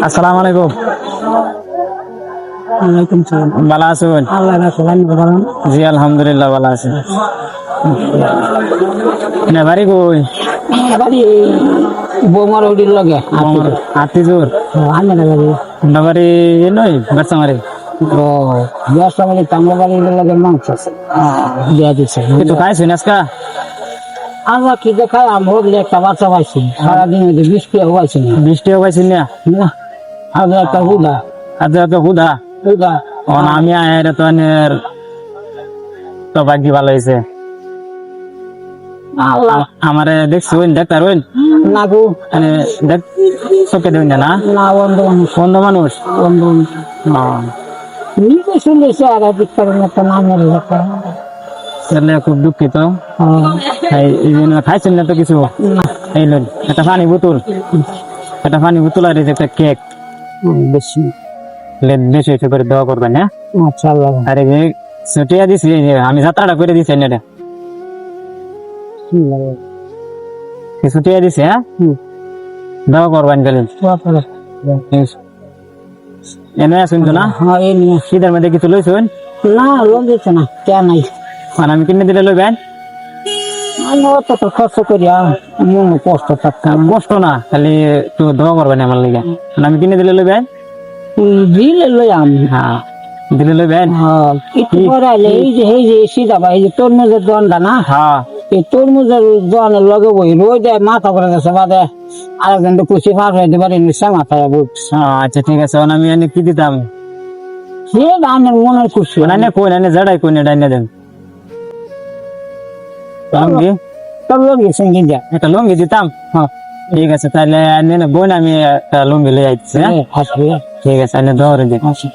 আসসালামু আলাইকুম। ওয়ালাইকুম সালাম। ভালো আছেন? আল্লাহ রাখেন, আপনি ভালো আছেন? জি আলহামদুলিল্লাহ ভালো আছি। না বাড়ি কই? বাড়ি বৌমার ওটির লগে আতিজুর আমি না বাড়ি না বাড়ি নই বেরসামারি। তো ব্যবসা বাড়ি তামলা বাড়ির লগে মাংস আছে দিয়া দিচ্ছে। কিছু খাইছেন আজকা? আমরা কি দেখাই আমি হোকলে একটা বাচ্চা পাইছি সারাদিন বৃষ্টি হওয়াইছি না বৃষ্টিও পাইছেন না? না আজ একটা হুদা আচ্ছা তো হুদা হুদা আমি আয়ের তো তো ভাগ্য ভালো হয়েছে। আল্লাহ আমারে দেখছুন দেখতারুন নাগু দেখ চোখে দেবেন না না বন্ধু মানুষ বন্ধ মানুষ। বন্ধু নিজে শুনেছে আর বিস্তারের একটা নামের লেখা তাহলে খুব দুঃখিত। এই জন্য খাইছেন না তো কিছু? এই লোন একটা পানি বোতল, একটা পানি বোতল আর এই যে একটা কেক বেশি বেশি বেশি করে দেওয়া করবেন। হ্যাঁ আচ্ছা আল্লাহ আর এই যে ছুটিয়া দিছি এই যে আমি যাত্রাটা করে দিছি এটা ছুটিয়া দিছি। হ্যাঁ দেওয়া করবেন গেলেন এনে আসুন তো না? হ্যাঁ এই নিয়ে শীতের মধ্যে কিছু লইছুন? না লোন দিচ্ছে না কে নাই আর আমি কিনে দিলে লইবেন? আমি অত তো খরচ করি মন কষ্ট থাকতাম কষ্ট না, খালি একটু দোয়া করবেন আমার লিগে। আমি কিনে দিলে লইবেন? দিলে লই আমি হ্যাঁ দিলে লইবেন? একটু পরে আইলে এই যে সিধা বা এই যে তরমুজের দোকানটা না হ্যাঁ এই তরমুজের দোকানের লগে বই রোজ দেয় মাথা করে গেছে বাদে আরেকজন তো কুচি পার হইতে পারি নিশ্চয় মাথায় বুঝছে আচ্ছা ঠিক আছে। আমি এনে কি দিতাম? সে গানের মনের খুশি এনে কোন এনে জড়াই কোন ডাইনে দেন লুঙ্গি, তোর লগে সঙ্গে যা একটা লুঙ্গি দিতাম। হ্যাঁ ঠিক আছে তাহলে এনে বোন আমি একটা লুঙ্গি লই আইছি। হ্যাঁ হাসবে ঠিক আছে এনে দৌড়ে দিন। হাসি